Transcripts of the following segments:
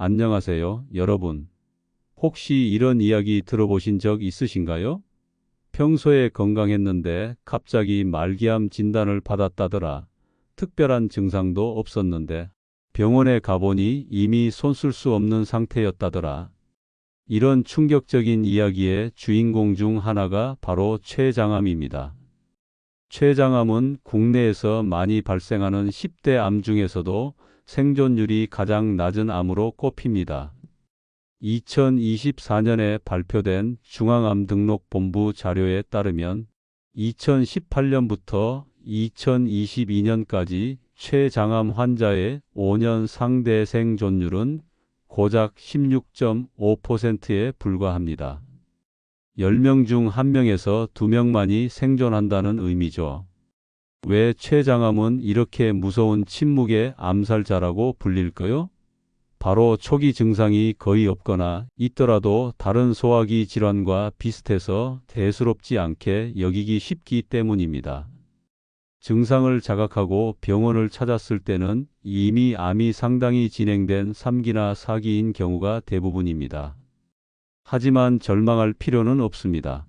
안녕하세요, 여러분. 혹시 이런 이야기 들어보신 적 있으신가요? 평소에 건강했는데 갑자기 말기암 진단을 받았다더라. 특별한 증상도 없었는데 병원에 가보니 이미 손쓸 수 없는 상태였다더라. 이런 충격적인 이야기의 주인공 중 하나가 바로 췌장암입니다. 췌장암은 국내에서 많이 발생하는 10대 암 중에서도 생존율이 가장 낮은 암으로 꼽힙니다. 2024년에 발표된 중앙암등록본부 자료에 따르면 2018년부터 2022년까지 췌장암 환자의 5년 상대 생존율은 고작 16.5%에 불과합니다. 10명 중 1명에서 2명만이 생존한다는 의미죠. 왜 췌장암은 이렇게 무서운 침묵의 암살자라고 불릴까요? 바로 초기 증상이 거의 없거나 있더라도 다른 소화기 질환과 비슷해서 대수롭지 않게 여기기 쉽기 때문입니다. 증상을 자각하고 병원을 찾았을 때는 이미 암이 상당히 진행된 3기나 4기인 경우가 대부분입니다. 하지만 절망할 필요는 없습니다.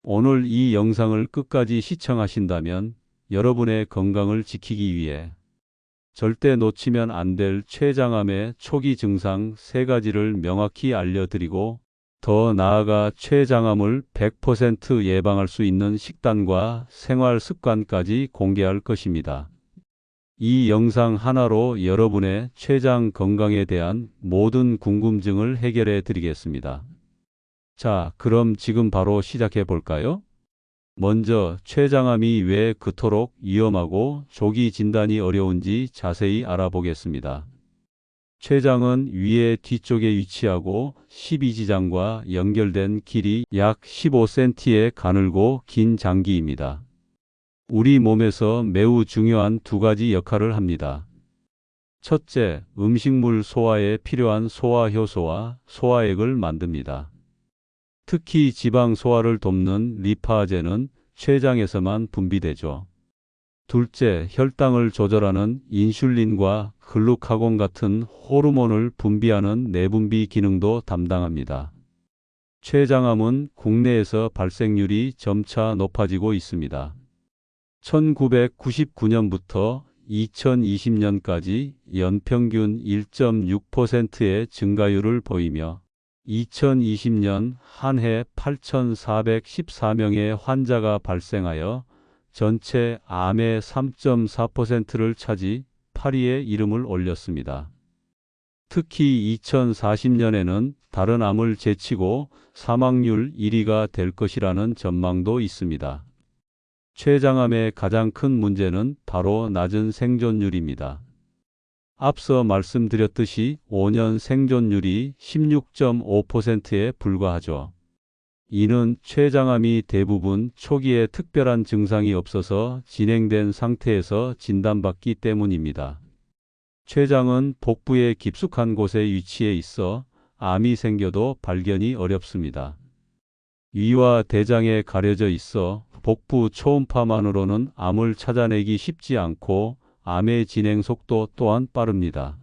오늘 이 영상을 끝까지 시청하신다면 여러분의 건강을 지키기 위해 절대 놓치면 안 될 췌장암의 초기 증상 3가지를 명확히 알려드리고 더 나아가 췌장암을 100% 예방할 수 있는 식단과 생활 습관까지 공개할 것입니다. 이 영상 하나로 여러분의 췌장 건강에 대한 모든 궁금증을 해결해 드리겠습니다. 자, 그럼 지금 바로 시작해 볼까요? 먼저 췌장암이 왜 그토록 위험하고 조기 진단이 어려운지 자세히 알아보겠습니다. 췌장은 위의 뒤쪽에 위치하고 12지장과 연결된 길이 약 15cm의 가늘고 긴 장기입니다. 우리 몸에서 매우 중요한 2가지 역할을 합니다. 첫째, 음식물 소화에 필요한 소화효소와 소화액을 만듭니다. 특히 지방 소화를 돕는 리파제는 췌장에서만 분비되죠. 둘째, 혈당을 조절하는 인슐린과 글루카곤 같은 호르몬을 분비하는 내분비 기능도 담당합니다. 췌장암은 국내에서 발생률이 점차 높아지고 있습니다. 1999년부터 2020년까지 연평균 1.6%의 증가율을 보이며 2020년 한 해 8,414명의 환자가 발생하여 전체 암의 3.4%를 차지 8위에 이름을 올렸습니다. 특히 2040년에는 다른 암을 제치고 사망률 1위가 될 것이라는 전망도 있습니다. 췌장암의 가장 큰 문제는 바로 낮은 생존율입니다. 앞서 말씀드렸듯이 5년 생존율이 16.5%에 불과하죠. 이는 췌장암이 대부분 초기에 특별한 증상이 없어서 진행된 상태에서 진단받기 때문입니다. 췌장은 복부의 깊숙한 곳에 위치해 있어 암이 생겨도 발견이 어렵습니다. 위와 대장에 가려져 있어 복부 초음파만으로는 암을 찾아내기 쉽지 않고 암의 진행 속도 또한 빠릅니다.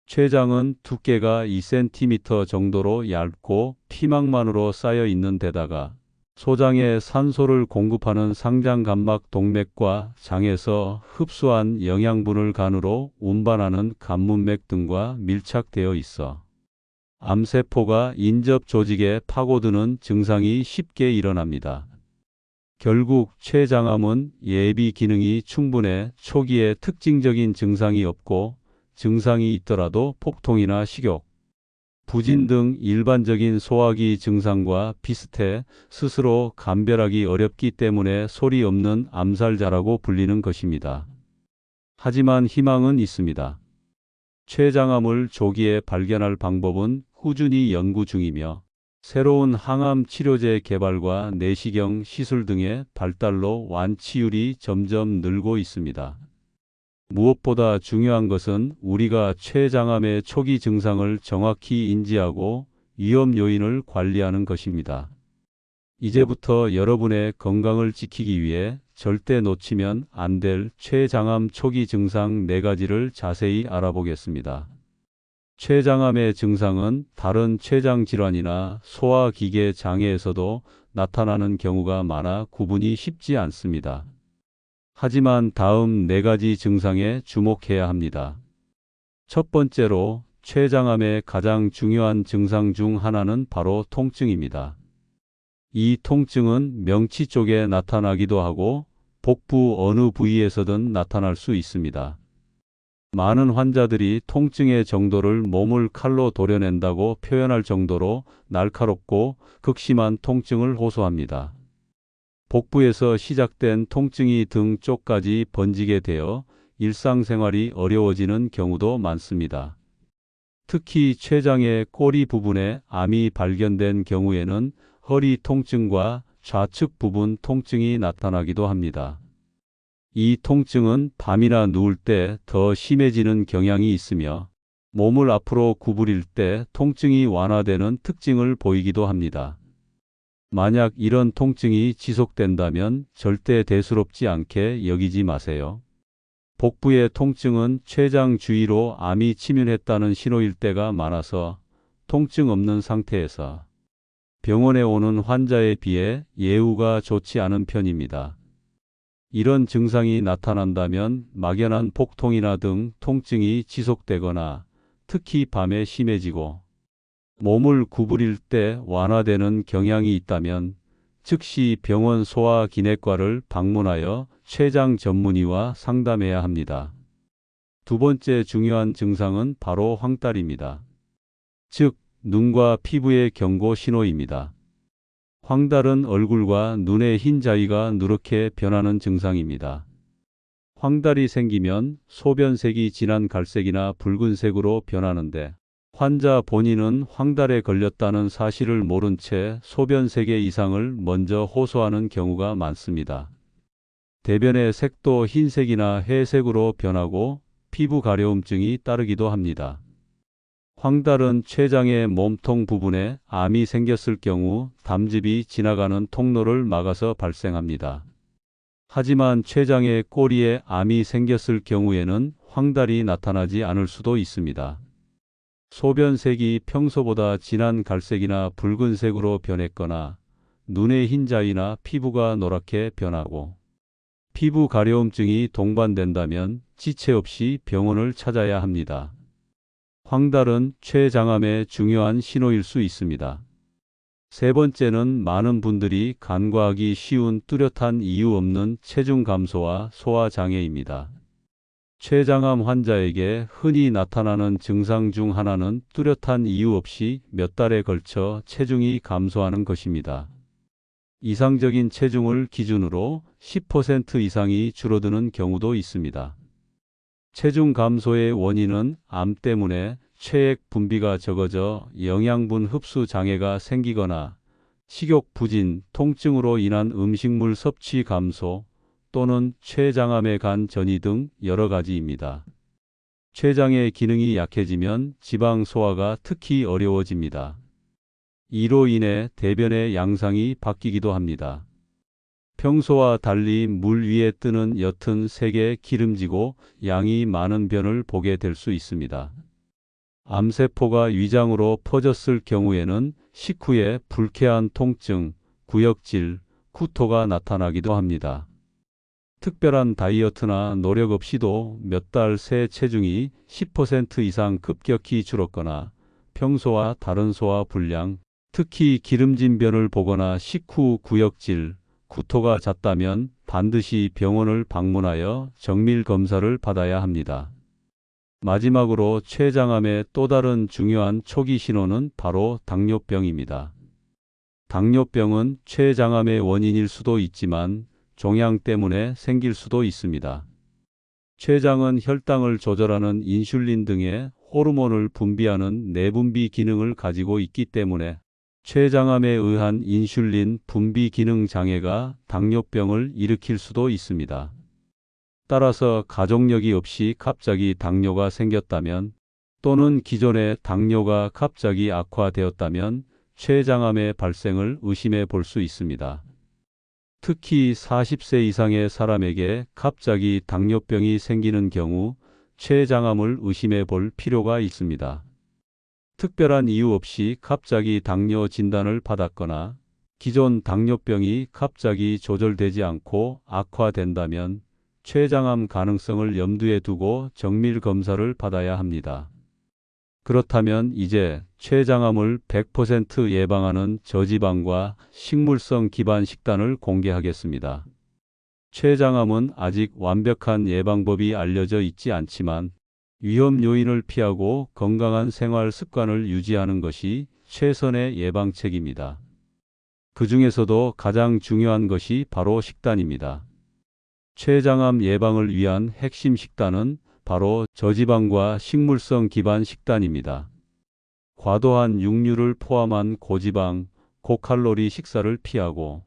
췌장은 두께가 2cm 정도로 얇고 피막만으로 쌓여 있는 데다가 소장에 산소를 공급하는 상장간막 동맥과 장에서 흡수한 영양분을 간으로 운반하는 간문맥 등과 밀착되어 있어 암세포가 인접 조직에 파고드는 증상이 쉽게 일어납니다. 결국 췌장암은 예비 기능이 충분해 초기에 특징적인 증상이 없고 증상이 있더라도 폭통이나 식욕, 부진 등 일반적인 소화기 증상과 비슷해 스스로 감별하기 어렵기 때문에 소리 없는 암살자라고 불리는 것입니다. 하지만 희망은 있습니다. 췌장암을 조기에 발견할 방법은 꾸준히 연구 중이며 새로운 항암 치료제 개발과 내시경 시술 등의 발달로 완치율이 점점 늘고 있습니다. 무엇보다 중요한 것은 우리가 췌장암의 초기 증상을 정확히 인지하고 위험 요인을 관리하는 것입니다. 이제부터 여러분의 건강을 지키기 위해 절대 놓치면 안 될 췌장암 초기 증상 4가지를 자세히 알아보겠습니다. 췌장암의 증상은 다른 췌장 질환이나 소화기계 장애에서도 나타나는 경우가 많아 구분이 쉽지 않습니다. 하지만 다음 4가지 증상에 주목해야 합니다. 첫 번째로 췌장암의 가장 중요한 증상 중 하나는 바로 통증입니다. 이 통증은 명치 쪽에 나타나기도 하고 복부 어느 부위에서든 나타날 수 있습니다. 많은 환자들이 통증의 정도를 몸을 칼로 도려낸다고 표현할 정도로 날카롭고 극심한 통증을 호소합니다. 복부에서 시작된 통증이 등 쪽까지 번지게 되어 일상생활이 어려워지는 경우도 많습니다. 특히 췌장의 꼬리 부분에 암이 발견된 경우에는 허리 통증과 좌측 부분 통증이 나타나기도 합니다. 이 통증은 밤이나 누울 때 더 심해지는 경향이 있으며 몸을 앞으로 구부릴 때 통증이 완화되는 특징을 보이기도 합니다. 만약 이런 통증이 지속된다면 절대 대수롭지 않게 여기지 마세요. 복부의 통증은 췌장 주위로 암이 침윤했다는 신호일 때가 많아서 통증 없는 상태에서 병원에 오는 환자에 비해 예후가 좋지 않은 편입니다. 이런 증상이 나타난다면 막연한 복통이나 등 통증이 지속되거나 특히 밤에 심해지고 몸을 구부릴 때 완화되는 경향이 있다면 즉시 병원 소화기내과를 방문하여 췌장 전문의와 상담해야 합니다. 두 번째 중요한 증상은 바로 황달입니다. 즉, 눈과 피부의 경고 신호입니다. 황달은 얼굴과 눈의 흰 자위가 누렇게 변하는 증상입니다. 황달이 생기면 소변색이 진한 갈색이나 붉은색으로 변하는데 환자 본인은 황달에 걸렸다는 사실을 모른 채 소변색의 이상을 먼저 호소하는 경우가 많습니다. 대변의 색도 흰색이나 회색으로 변하고 피부 가려움증이 따르기도 합니다. 황달은 췌장의 몸통 부분에 암이 생겼을 경우 담즙이 지나가는 통로를 막아서 발생합니다. 하지만 췌장의 꼬리에 암이 생겼을 경우에는 황달이 나타나지 않을 수도 있습니다. 소변색이 평소보다 진한 갈색이나 붉은색으로 변했거나 눈의 흰 자위나 피부가 노랗게 변하고 피부 가려움증이 동반된다면 지체 없이 병원을 찾아야 합니다. 황달은 췌장암의 중요한 신호일 수 있습니다. 세 번째는 많은 분들이 간과하기 쉬운 뚜렷한 이유 없는 체중 감소와 소화 장애입니다. 췌장암 환자에게 흔히 나타나는 증상 중 하나는 뚜렷한 이유 없이 몇 달에 걸쳐 체중이 감소하는 것입니다. 이상적인 체중을 기준으로 10% 이상이 줄어드는 경우도 있습니다. 체중 감소의 원인은 암 때문에 체액 분비가 적어져 영양분 흡수 장애가 생기거나 식욕 부진, 통증으로 인한 음식물 섭취 감소 또는 췌장암에 간 전이 등 여러 가지입니다. 췌장의 기능이 약해지면 지방 소화가 특히 어려워집니다. 이로 인해 대변의 양상이 바뀌기도 합니다. 평소와 달리 물 위에 뜨는 옅은 색의 기름지고 양이 많은 변을 보게 될 수 있습니다. 암세포가 위장으로 퍼졌을 경우에는 식후에 불쾌한 통증, 구역질, 구토가 나타나기도 합니다. 특별한 다이어트나 노력 없이도 몇 달 새 체중이 10% 이상 급격히 줄었거나 평소와 다른 소화 불량, 특히 기름진 변을 보거나 식후 구역질, 구토가 잦다면 반드시 병원을 방문하여 정밀 검사를 받아야 합니다. 마지막으로 췌장암의 또 다른 중요한 초기 신호는 바로 당뇨병입니다. 당뇨병은 췌장암의 원인일 수도 있지만 종양 때문에 생길 수도 있습니다. 췌장은 혈당을 조절하는 인슐린 등의 호르몬을 분비하는 내분비 기능을 가지고 있기 때문에 췌장암에 의한 인슐린 분비 기능 장애가 당뇨병을 일으킬 수도 있습니다. 따라서 가족력이 없이 갑자기 당뇨가 생겼다면 또는 기존의 당뇨가 갑자기 악화되었다면 췌장암의 발생을 의심해 볼 수 있습니다. 특히 40세 이상의 사람에게 갑자기 당뇨병이 생기는 경우 췌장암을 의심해 볼 필요가 있습니다. 특별한 이유 없이 갑자기 당뇨 진단을 받았거나 기존 당뇨병이 갑자기 조절되지 않고 악화된다면 췌장암 가능성을 염두에 두고 정밀 검사를 받아야 합니다. 그렇다면 이제 췌장암을 100% 예방하는 저지방과 식물성 기반 식단을 공개하겠습니다. 췌장암은 아직 완벽한 예방법이 알려져 있지 않지만 위험 요인을 피하고 건강한 생활 습관을 유지하는 것이 최선의 예방책입니다. 그 중에서도 가장 중요한 것이 바로 식단입니다. 췌장암 예방을 위한 핵심 식단은 바로 저지방과 식물성 기반 식단입니다. 과도한 육류를 포함한 고지방, 고칼로리 식사를 피하고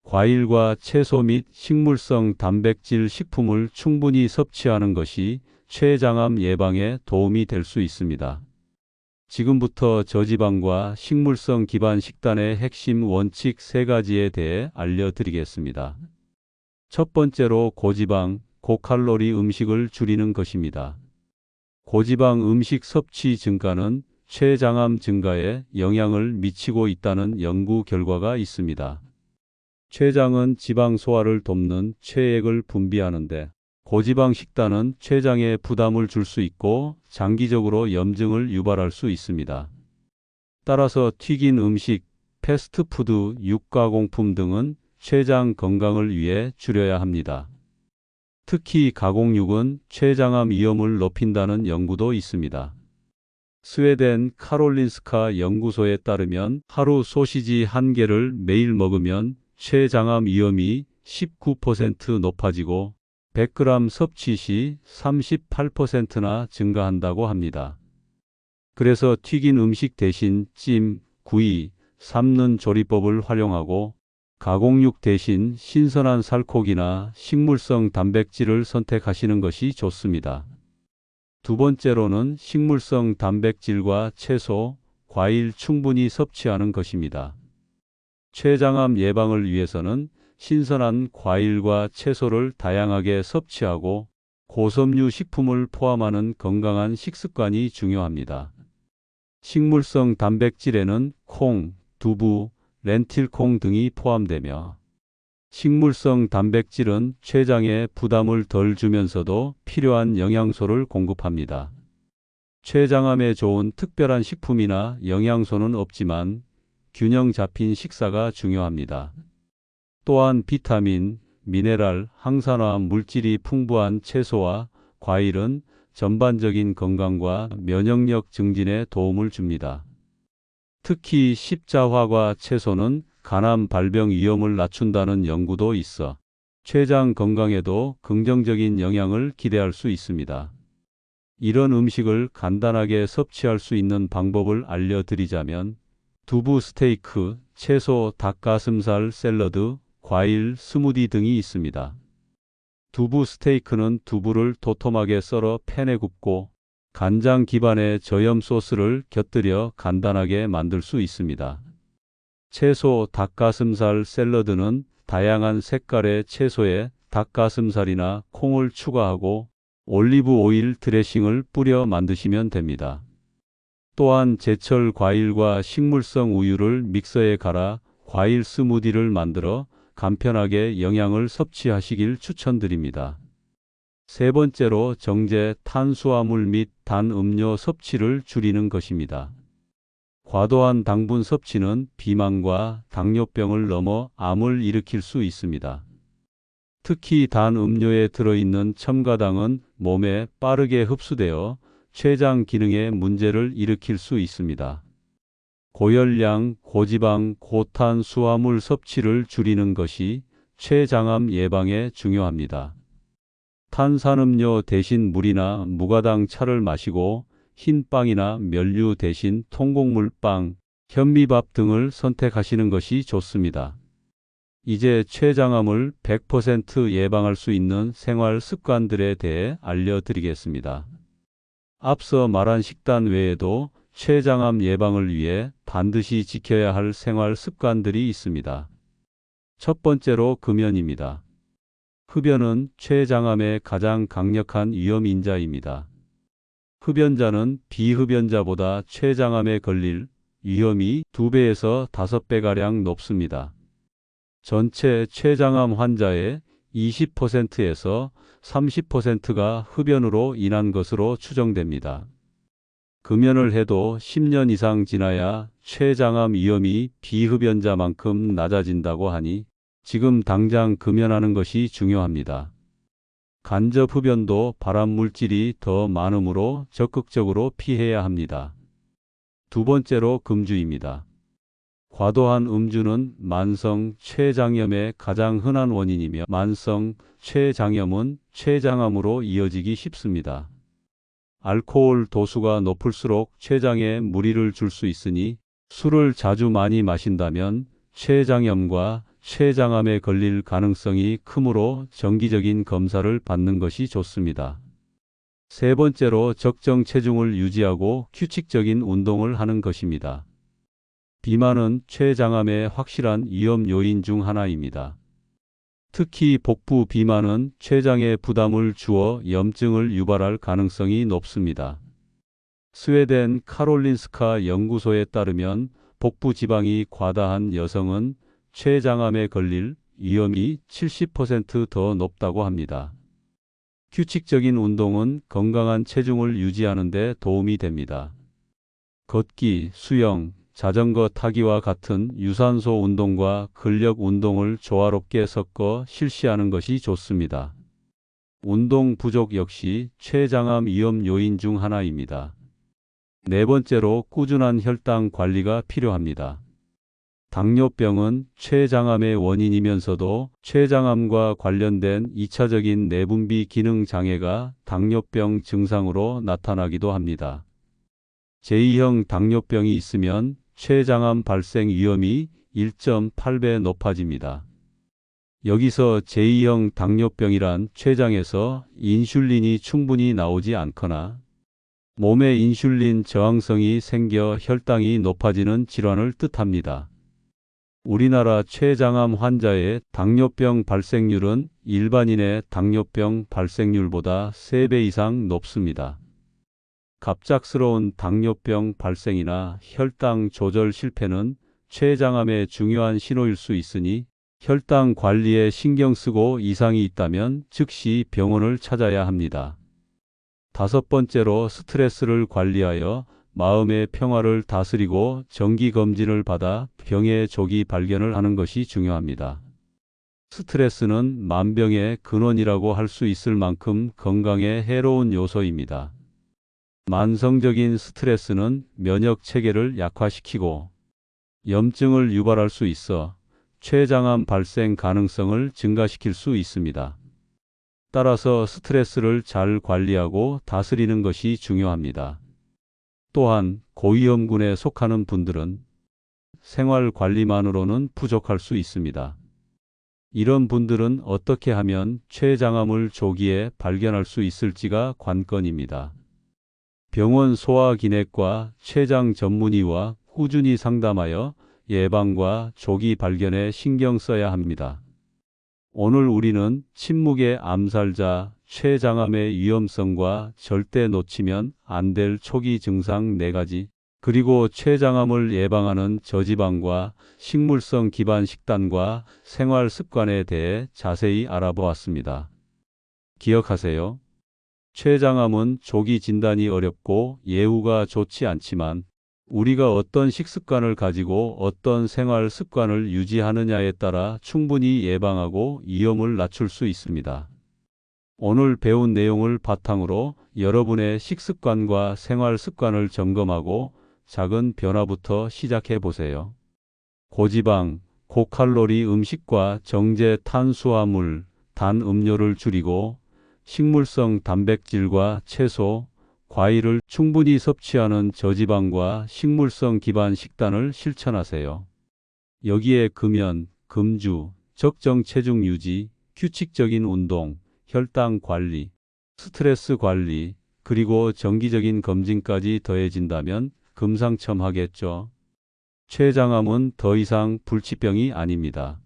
과일과 채소 및 식물성 단백질 식품을 충분히 섭취하는 것이 췌장암 예방에 도움이 될 수 있습니다. 지금부터 저지방과 식물성 기반 식단의 핵심 원칙 3가지에 대해 알려드리겠습니다. 첫 번째로 고지방, 고칼로리 음식을 줄이는 것입니다. 고지방 음식 섭취 증가는 췌장암 증가에 영향을 미치고 있다는 연구 결과가 있습니다. 췌장은 지방 소화를 돕는 췌액을 분비하는데 고지방 식단은 췌장에 부담을 줄 수 있고 장기적으로 염증을 유발할 수 있습니다. 따라서 튀긴 음식, 패스트푸드, 육가공품 등은 췌장 건강을 위해 줄여야 합니다. 특히 가공육은 췌장암 위험을 높인다는 연구도 있습니다. 스웨덴 카롤린스카 연구소에 따르면 하루 소시지 1개를 매일 먹으면 췌장암 위험이 19% 높아지고 100g 섭취 시 38%나 증가한다고 합니다. 그래서 튀긴 음식 대신 찜, 구이, 삶는 조리법을 활용하고 가공육 대신 신선한 살코기나 식물성 단백질을 선택하시는 것이 좋습니다. 두 번째로는 식물성 단백질과 채소, 과일 충분히 섭취하는 것입니다. 췌장암 예방을 위해서는 신선한 과일과 채소를 다양하게 섭취하고 고섬유 식품을 포함하는 건강한 식습관이 중요합니다. 식물성 단백질에는 콩, 두부, 렌틸콩 등이 포함되며 식물성 단백질은 췌장에 부담을 덜 주면서도 필요한 영양소를 공급합니다. 췌장암에 좋은 특별한 식품이나 영양소는 없지만 균형 잡힌 식사가 중요합니다. 또한 비타민, 미네랄, 항산화 물질이 풍부한 채소와 과일은 전반적인 건강과 면역력 증진에 도움을 줍니다. 특히 십자화과 채소는 간암 발병 위험을 낮춘다는 연구도 있어 췌장 건강에도 긍정적인 영향을 기대할 수 있습니다. 이런 음식을 간단하게 섭취할 수 있는 방법을 알려드리자면 두부 스테이크, 채소, 닭가슴살 샐러드, 과일, 스무디 등이 있습니다. 두부 스테이크는 두부를 도톰하게 썰어 팬에 굽고 간장 기반의 저염 소스를 곁들여 간단하게 만들 수 있습니다. 채소 닭가슴살 샐러드는 다양한 색깔의 채소에 닭가슴살이나 콩을 추가하고 올리브 오일 드레싱을 뿌려 만드시면 됩니다. 또한 제철 과일과 식물성 우유를 믹서에 갈아 과일 스무디를 만들어 간편하게 영양을 섭취하시길 추천드립니다. 세 번째로 정제 탄수화물 및 단 음료 섭취를 줄이는 것입니다. 과도한 당분 섭취는 비만과 당뇨병을 넘어 암을 일으킬 수 있습니다. 특히 단 음료에 들어있는 첨가당은 몸에 빠르게 흡수되어 췌장 기능에 문제를 일으킬 수 있습니다. 고열량, 고지방, 고탄수화물 섭취를 줄이는 것이 췌장암 예방에 중요합니다. 탄산음료 대신 물이나 무가당 차를 마시고 흰 빵이나 면류 대신 통곡물빵, 현미밥 등을 선택하시는 것이 좋습니다. 이제 췌장암을 100% 예방할 수 있는 생활 습관들에 대해 알려드리겠습니다. 앞서 말한 식단 외에도 췌장암 예방을 위해 반드시 지켜야 할 생활 습관들이 있습니다. 첫 번째로 금연입니다. 흡연은 췌장암의 가장 강력한 위험 인자입니다. 흡연자는 비흡연자보다 췌장암에 걸릴 위험이 2배에서 5배가량 높습니다. 전체 췌장암 환자의 20%에서 30%가 흡연으로 인한 것으로 추정됩니다. 금연을 해도 10년 이상 지나야 췌장암 위험이 비흡연자만큼 낮아진다고 하니 지금 당장 금연하는 것이 중요합니다. 간접 흡연도 발암 물질이 더 많으므로 적극적으로 피해야 합니다. 두 번째로 금주입니다. 과도한 음주는 만성 췌장염의 가장 흔한 원인이며 만성 췌장염은 췌장암으로 이어지기 쉽습니다. 알코올 도수가 높을수록 췌장에 무리를 줄 수 있으니 술을 자주 많이 마신다면 췌장염과 췌장암에 걸릴 가능성이 크므로 정기적인 검사를 받는 것이 좋습니다. 세 번째로 적정 체중을 유지하고 규칙적인 운동을 하는 것입니다. 비만은 췌장암의 확실한 위험 요인 중 하나입니다. 특히 복부 비만은 췌장에 부담을 주어 염증을 유발할 가능성이 높습니다. 스웨덴 카롤린스카 연구소에 따르면 복부 지방이 과다한 여성은 췌장암에 걸릴 위험이 70% 더 높다고 합니다. 규칙적인 운동은 건강한 체중을 유지하는 데 도움이 됩니다. 걷기, 수영, 자전거 타기와 같은 유산소 운동과 근력 운동을 조화롭게 섞어 실시하는 것이 좋습니다. 운동 부족 역시 췌장암 위험 요인 중 하나입니다. 네 번째로 꾸준한 혈당 관리가 필요합니다. 당뇨병은 췌장암의 원인이면서도 췌장암과 관련된 2차적인 내분비 기능 장애가 당뇨병 증상으로 나타나기도 합니다. 제2형 당뇨병이 있으면 췌장암 발생 위험이 1.8배 높아집니다. 여기서 제2형 당뇨병이란 췌장에서 인슐린이 충분히 나오지 않거나 몸에 인슐린 저항성이 생겨 혈당이 높아지는 질환을 뜻합니다. 우리나라 췌장암 환자의 당뇨병 발생률은 일반인의 당뇨병 발생률보다 3배 이상 높습니다. 갑작스러운 당뇨병 발생이나 혈당 조절 실패는 췌장암의 중요한 신호일 수 있으니 혈당 관리에 신경 쓰고 이상이 있다면 즉시 병원을 찾아야 합니다. 다섯 번째로 스트레스를 관리하여 마음의 평화를 다스리고 정기검진을 받아 병의 조기 발견을 하는 것이 중요합니다. 스트레스는 만병의 근원이라고 할 수 있을 만큼 건강에 해로운 요소입니다. 만성적인 스트레스는 면역 체계를 약화시키고 염증을 유발할 수 있어 췌장암 발생 가능성을 증가시킬 수 있습니다. 따라서 스트레스를 잘 관리하고 다스리는 것이 중요합니다. 또한 고위험군에 속하는 분들은 생활 관리만으로는 부족할 수 있습니다. 이런 분들은 어떻게 하면 췌장암을 조기에 발견할 수 있을지가 관건입니다. 병원 소화기내과 췌장 전문의와 꾸준히 상담하여 예방과 조기 발견에 신경 써야 합니다. 오늘 우리는 침묵의 암살자 췌장암의 위험성과 절대 놓치면 안 될 초기 증상 4가지, 그리고 췌장암을 예방하는 저지방과 식물성 기반 식단과 생활 습관에 대해 자세히 알아보았습니다. 기억하세요. 췌장암은 조기 진단이 어렵고 예후가 좋지 않지만 우리가 어떤 식습관을 가지고 어떤 생활 습관을 유지하느냐에 따라 충분히 예방하고 위험을 낮출 수 있습니다. 오늘 배운 내용을 바탕으로 여러분의 식습관과 생활 습관을 점검하고 작은 변화부터 시작해 보세요. 고지방, 고칼로리 음식과 정제 탄수화물, 단 음료를 줄이고 식물성 단백질과 채소, 과일을 충분히 섭취하는 저지방과 식물성 기반 식단을 실천하세요. 여기에 금연, 금주, 적정 체중 유지, 규칙적인 운동, 혈당 관리, 스트레스 관리, 그리고 정기적인 검진까지 더해진다면 금상첨화겠죠. 췌장암은 더 이상 불치병이 아닙니다.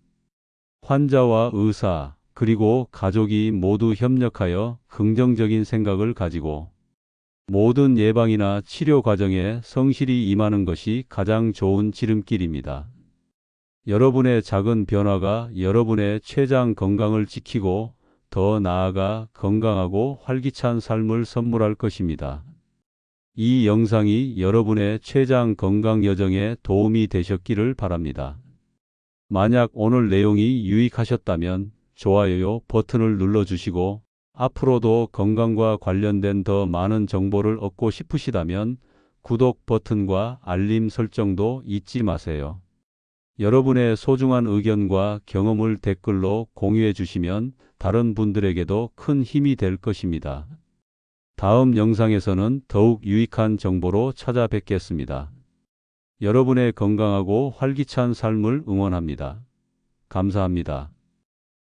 환자와 의사, 그리고 가족이 모두 협력하여 긍정적인 생각을 가지고 모든 예방이나 치료 과정에 성실히 임하는 것이 가장 좋은 지름길입니다. 여러분의 작은 변화가 여러분의 최장 건강을 지키고 더 나아가 건강하고 활기찬 삶을 선물할 것입니다. 이 영상이 여러분의 최장 건강 여정에 도움이 되셨기를 바랍니다. 만약 오늘 내용이 유익하셨다면 좋아요 버튼을 눌러주시고 앞으로도 건강과 관련된 더 많은 정보를 얻고 싶으시다면 구독 버튼과 알림 설정도 잊지 마세요. 여러분의 소중한 의견과 경험을 댓글로 공유해 주시면 다른 분들에게도 큰 힘이 될 것입니다. 다음 영상에서는 더욱 유익한 정보로 찾아뵙겠습니다. 여러분의 건강하고 활기찬 삶을 응원합니다. 감사합니다.